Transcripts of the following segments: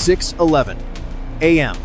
6:11 a.m.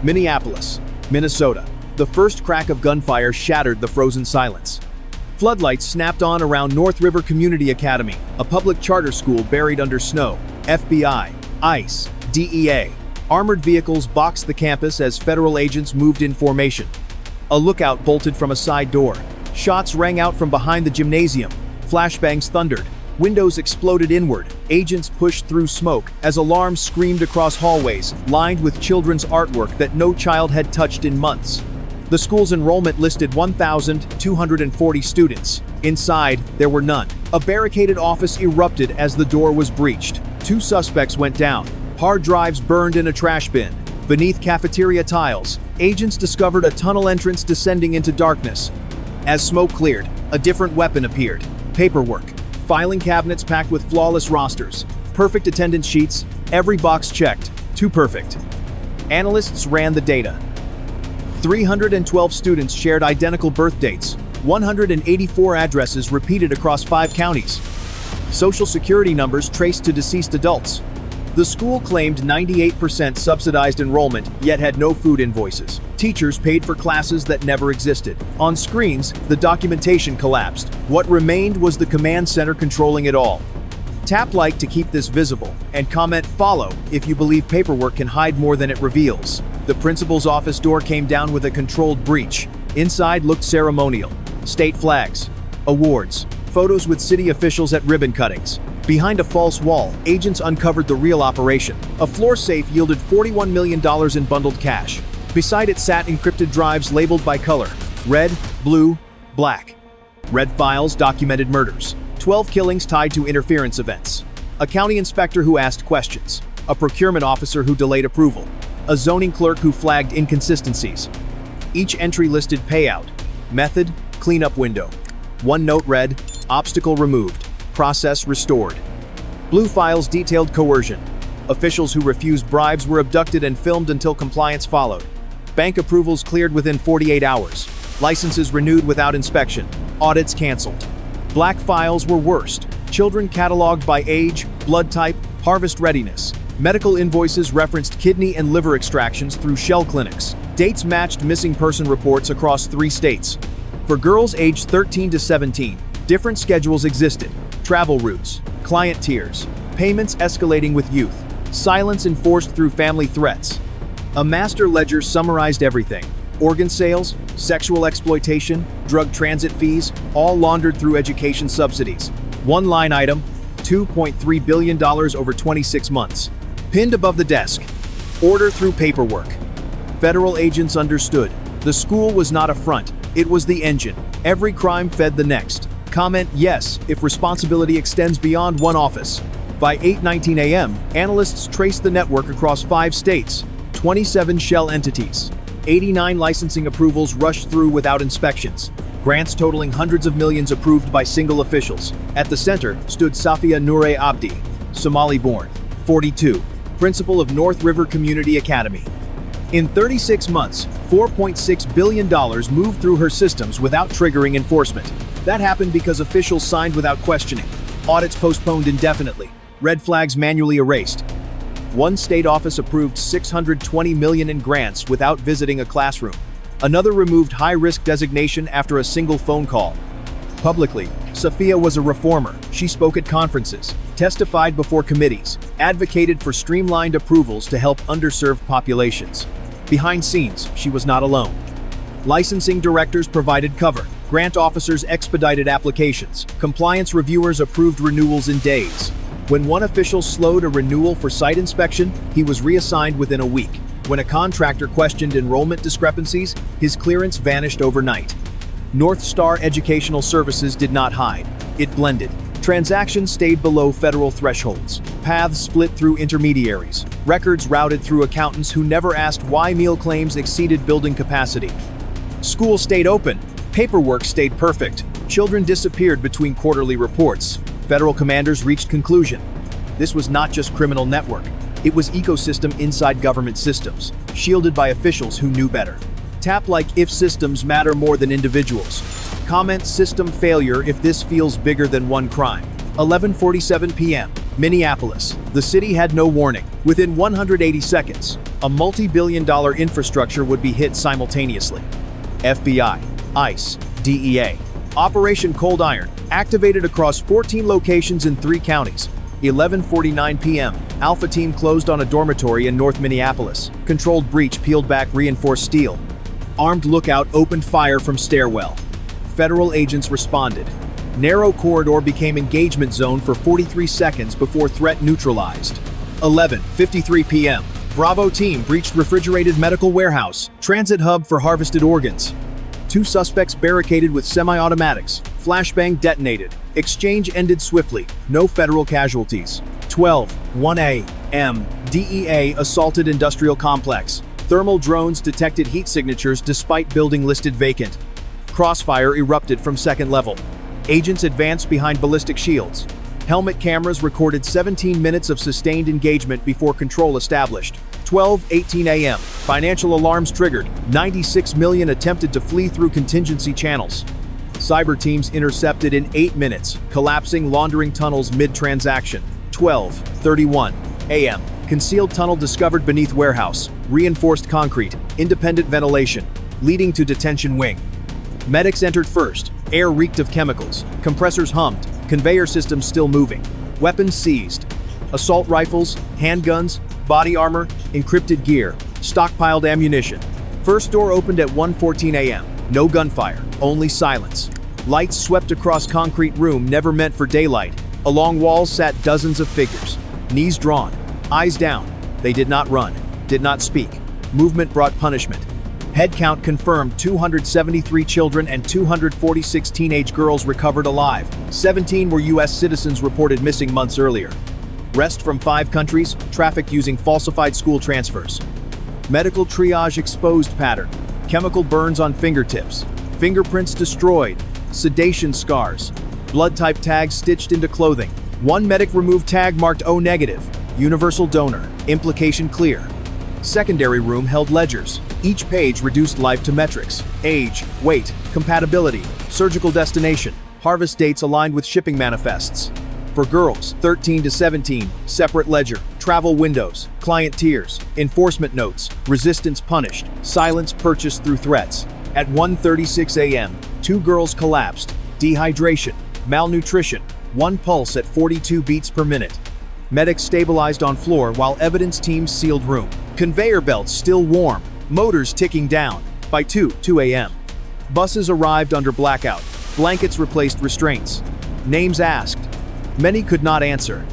Minneapolis, Minnesota. The first crack of gunfire shattered the frozen silence. Floodlights snapped on around North River Community Academy, a public charter school buried under snow. FBI, ICE, DEA. Armored vehicles boxed the campus as federal agents moved in formation. A lookout bolted from a side door. Shots rang out from behind the gymnasium. Flashbangs thundered. Windows exploded inward. Agents pushed through smoke as alarms screamed across hallways, lined with children's artwork that no child had touched in months. The school's enrollment listed 1,240 students. Inside, there were none. A barricaded office erupted as the door was breached. 2 suspects went down. Hard drives burned in a trash bin. Beneath cafeteria tiles, agents discovered a tunnel entrance descending into darkness. As smoke cleared, a different weapon appeared. Paperwork. Filing cabinets packed with flawless rosters. Perfect attendance sheets, every box checked. Too perfect. Analysts ran the data. 312 students shared identical birth dates. 184 addresses repeated across 5 counties. Social security numbers traced to deceased adults. The school claimed 98% subsidized enrollment, yet had no food invoices. Teachers paid for classes that never existed. On screens, the documentation collapsed. What remained was the command center controlling it all. Tap like to keep this visible, and comment follow if you believe paperwork can hide more than it reveals. The principal's office door came down with a controlled breach. Inside looked ceremonial. State flags, awards, photos with city officials at ribbon cuttings. Behind a false wall, agents uncovered the real operation. A floor safe yielded $41 million in bundled cash. Beside it sat encrypted drives labeled by color: red, blue, black. Red files documented murders. 12 killings tied to interference events. A county inspector who asked questions. A procurement officer who delayed approval. A zoning clerk who flagged inconsistencies. Each entry listed payout, method, cleanup window. One note read, obstacle removed, process restored. Blue files detailed coercion. Officials who refused bribes were abducted and filmed until compliance followed. Bank approvals cleared within 48 hours. Licenses renewed without inspection. Audits canceled. Black files were worst. Children cataloged by age, blood type, harvest readiness. Medical invoices referenced kidney and liver extractions through shell clinics. Dates matched missing person reports across 3 states. For girls aged 13 to 17, different schedules existed. Travel routes, client tiers, payments escalating with youth, silence enforced through family threats. A master ledger summarized everything. Organ sales, sexual exploitation, drug transit fees, all laundered through education subsidies. One line item, $2.3 billion over 26 months. Pinned above the desk, order through paperwork. Federal agents understood. The school was not a front, it was the engine. Every crime fed the next. Comment yes if responsibility extends beyond one office. By 8:19 a.m., analysts traced the network across 5 states, 27 shell entities. 89 licensing approvals rushed through without inspections. Grants totaling hundreds of millions approved by single officials. At the center stood Safia Nure Abdi, Somali-born, 42, principal of North River Community Academy. In 36 months, $4.6 billion moved through her systems without triggering enforcement. That happened because officials signed without questioning. Audits postponed indefinitely. Red flags manually erased. One state office approved $620 million in grants without visiting a classroom. Another removed high-risk designation after a single phone call. Publicly, Safia was a reformer. She spoke at conferences, testified before committees, advocated for streamlined approvals to help underserved populations. Behind scenes, she was not alone. Licensing directors provided cover. Grant officers expedited applications. Compliance reviewers approved renewals in days. When one official slowed a renewal for site inspection, he was reassigned within a week. When a contractor questioned enrollment discrepancies, his clearance vanished overnight. North Star Educational Services did not hide. It blended. Transactions stayed below federal thresholds. Paths split through intermediaries. Records routed through accountants who never asked why meal claims exceeded building capacity. Schools stayed open. Paperwork stayed perfect. Children disappeared between quarterly reports. Federal commanders reached conclusion. This was not just criminal network. It was ecosystem inside government systems, shielded by officials who knew better. Tap like if systems matter more than individuals. Comment system failure if this feels bigger than one crime. 11:47 p.m. Minneapolis. The city had no warning. Within 180 seconds, a multi-billion-dollar infrastructure would be hit simultaneously. FBI, ICE, DEA. Operation Cold Iron, activated across 14 locations in 3 counties. 11:49 p.m. Alpha Team closed on a dormitory in North Minneapolis. Controlled breach peeled back reinforced steel. Armed lookout opened fire from stairwell. Federal agents responded. Narrow corridor became engagement zone for 43 seconds before threat neutralized. 11:53 p.m. Bravo Team breached refrigerated medical warehouse, transit hub for harvested organs. 2 suspects barricaded with semi-automatics. Flashbang detonated. Exchange ended swiftly. No federal casualties. 12:1 a.m. DEA assaulted industrial complex. Thermal drones detected heat signatures despite building listed vacant. Crossfire erupted from second level. Agents advanced behind ballistic shields. Helmet cameras recorded 17 minutes of sustained engagement before control established. 12:18 a.m. Financial alarms triggered. 96 million attempted to flee through contingency channels. Cyber teams intercepted in 8 minutes, collapsing laundering tunnels mid-transaction. 12:31 a.m. Concealed tunnel discovered beneath warehouse. Reinforced concrete, independent ventilation, leading to detention wing. Medics entered first. Air reeked of chemicals. Compressors hummed. Conveyor systems still moving. Weapons seized. Assault rifles, handguns, body armor, encrypted gear, stockpiled ammunition. First door opened at 1:14 a.m. No gunfire, only silence. Lights swept across concrete room never meant for daylight. Along walls sat dozens of figures. Knees drawn, eyes down. They did not run, did not speak. Movement brought punishment. Head count confirmed: 273 children and 246 teenage girls recovered alive. 17 were U.S. citizens reported missing months earlier. Rest from 5 countries, trafficked using falsified school transfers. Medical triage exposed pattern. Chemical burns on fingertips. Fingerprints destroyed. Sedation scars. Blood type tags stitched into clothing. One medic removed tag marked O negative. Universal donor. Implication clear. Secondary room held ledgers. Each page reduced life to metrics: age, weight, compatibility, surgical destination, harvest dates aligned with shipping manifests. For girls, 13 to 17, separate ledger, travel windows, client tiers, enforcement notes, resistance punished, silence purchased through threats. At 1:36 a.m., 2 girls collapsed. Dehydration, malnutrition, 1 pulse at 42 beats per minute. Medics stabilized on floor while evidence teams sealed room. Conveyor belts still warm, motors ticking down. By 2 a.m. Buses arrived under blackout. Blankets replaced restraints. Names asked. Many could not answer.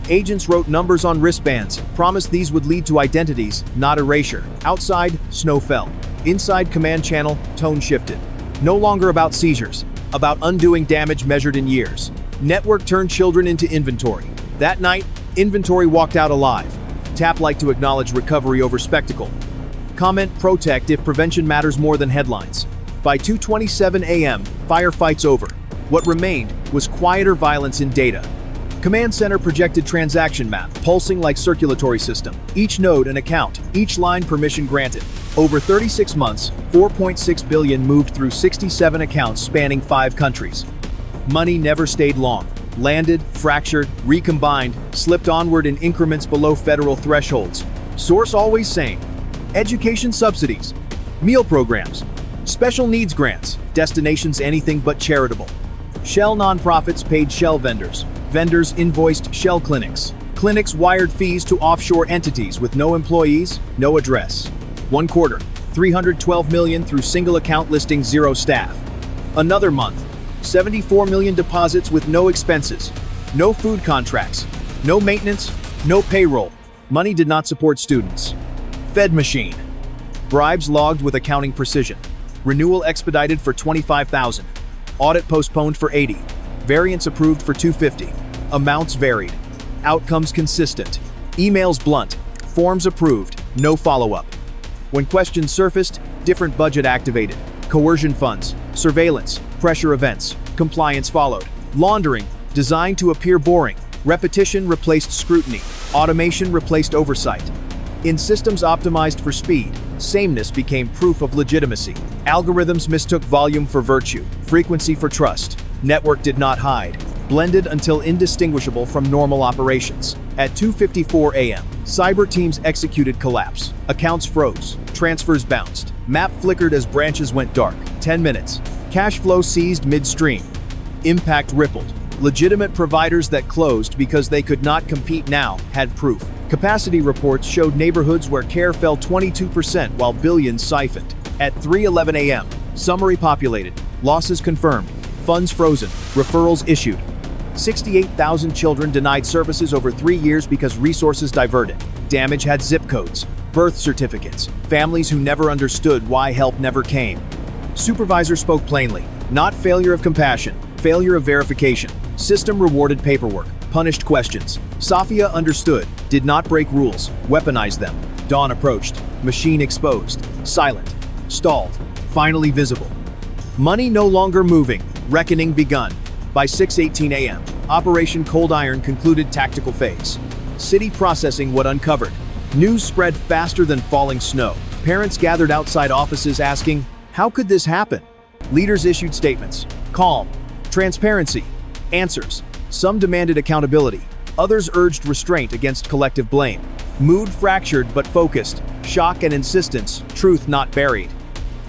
Agents wrote numbers on wristbands, promised these would lead to identities, not erasure. Outside, snow fell. Inside command channel, tone shifted. No longer about seizures, about undoing damage measured in years. Network turned children into inventory. That night, inventory walked out alive. Tap like to acknowledge recovery over spectacle. Comment protect if prevention matters more than headlines. By 2:27 a.m., firefights over. What remained was quieter violence in data. Command center projected transaction map, pulsing like circulatory system. Each node an account, each line permission granted. Over 36 months, 4.6 billion moved through 67 accounts spanning 5 countries. Money never stayed long. Landed, fractured, recombined, slipped onward in increments below federal thresholds. Source always same. Education subsidies, meal programs, special needs grants, destinations anything but charitable. Shell nonprofits paid shell vendors. Vendors invoiced shell clinics. Clinics wired fees to offshore entities with no employees, no address. 1 quarter, 312 million through single account listing 0 staff. Another month, 74 million deposits with no expenses, no food contracts, no maintenance, no payroll. Money did not support students. Fed machine. Bribes logged with accounting precision. Renewal expedited for 25,000. Audit postponed for 80. Variance approved for 250. Amounts varied. Outcomes consistent. Emails blunt. Forms approved. No follow-up. When questions surfaced, different budget activated. Coercion funds. Surveillance. Pressure events. Compliance followed. Laundering. Designed to appear boring. Repetition replaced scrutiny. Automation replaced oversight. In systems optimized for speed, sameness became proof of legitimacy. Algorithms mistook volume for virtue, frequency for trust. Network did not hide. blended until indistinguishable from normal operations. At 2:54 a.m., cyber teams executed collapse. Accounts froze, transfers bounced, map flickered as branches went dark. 10 minutes. Cash flow seized midstream. Impact rippled. Legitimate providers that closed because they could not compete now had proof. Capacity reports showed neighborhoods where care fell 22% while billions siphoned. At 3:11 a.m., summary populated, losses confirmed, funds frozen, referrals issued. 68,000 children denied services over 3 years because resources diverted. Damage had zip codes, birth certificates, families who never understood why help never came. Supervisor spoke plainly, not failure of compassion, failure of verification. System rewarded paperwork, punished questions. Safia understood, did not break rules, weaponized them. Dawn approached, machine exposed, silent, stalled, finally visible. Money no longer moving, reckoning begun. By 6:18 a.m., Operation Cold Iron concluded tactical phase. City processing what uncovered. News spread faster than falling snow. Parents gathered outside offices asking, how could this happen? Leaders issued statements. Calm. Transparency. Answers. Some demanded accountability. Others urged restraint against collective blame. Mood fractured but focused. Shock and insistence. Truth not buried.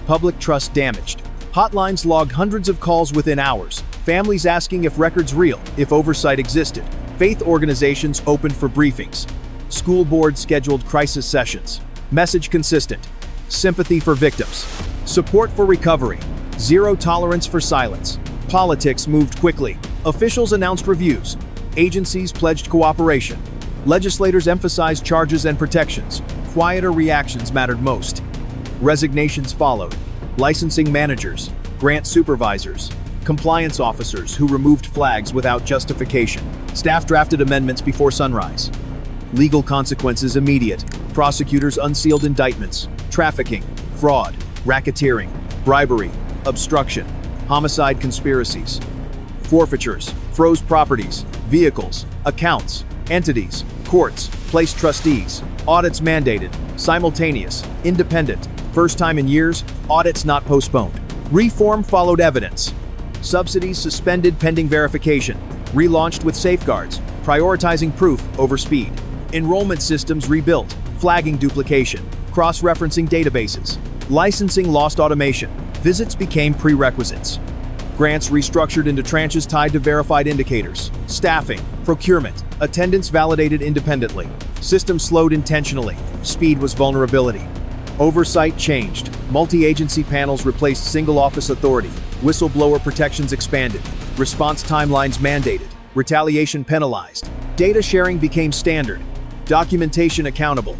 Public trust damaged. Hotlines logged hundreds of calls within hours. Families asking if records real, if oversight existed. Faith organizations opened for briefings. School boards scheduled crisis sessions. Message consistent. Sympathy for victims. Support for recovery. Zero tolerance for silence. Politics moved quickly. Officials announced reviews. Agencies pledged cooperation. Legislators emphasized charges and protections. Quieter reactions mattered most. Resignations followed. Licensing managers, grant supervisors, compliance officers who removed flags without justification. Staff drafted amendments before sunrise. Legal consequences immediate. Prosecutors unsealed indictments. Trafficking, fraud, racketeering, bribery, obstruction, homicide conspiracies. Forfeitures, froze properties, vehicles, accounts, entities, courts, placed trustees. Audits mandated, simultaneous, independent. First time in years, audits not postponed. Reform followed evidence. Subsidies suspended pending verification. Relaunched with safeguards, prioritizing proof over speed. Enrollment systems rebuilt, flagging duplication, cross-referencing databases. Licensing lost automation. Visits became prerequisites. Grants restructured into tranches tied to verified indicators. Staffing, procurement, attendance validated independently. Systems slowed intentionally. Speed was vulnerability. Oversight changed. Multi-agency panels replaced single-office authority. Whistleblower protections expanded. Response timelines mandated. Retaliation penalized. Data sharing became standard. Documentation accountable.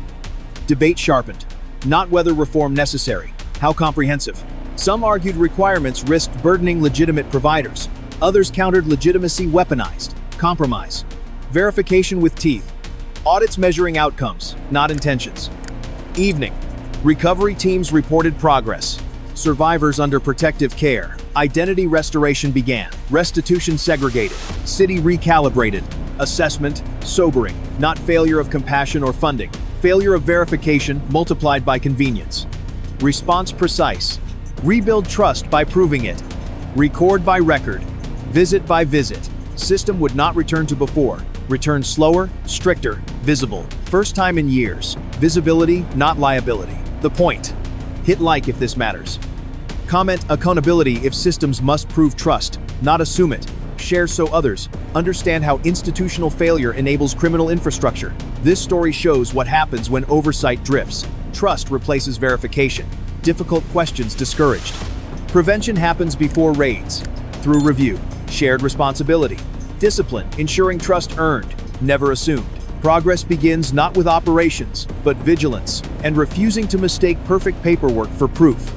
Debate sharpened. Not whether reform necessary, how comprehensive. Some argued requirements risked burdening legitimate providers. Others countered legitimacy weaponized. Compromise. Verification with teeth. Audits measuring outcomes, not intentions. Evening. Recovery teams reported progress. Survivors under protective care. Identity restoration began. Restitution segregated. City recalibrated. Assessment, sobering. Not failure of compassion or funding. Failure of verification multiplied by convenience. Response precise. Rebuild trust by proving it. Record by record. Visit by visit. System would not return to before. Return slower, stricter, visible. First time in years. Visibility, not liability. The point. Hit like if this matters. Comment accountability if systems must prove trust, not assume it. Share so others understand how institutional failure enables criminal infrastructure. This story shows what happens when oversight drifts. Trust replaces verification. Difficult questions discouraged. Prevention happens before raids. Through review. Shared responsibility. Discipline, ensuring trust earned, never assumed. Progress begins not with operations, but vigilance, and refusing to mistake perfect paperwork for proof.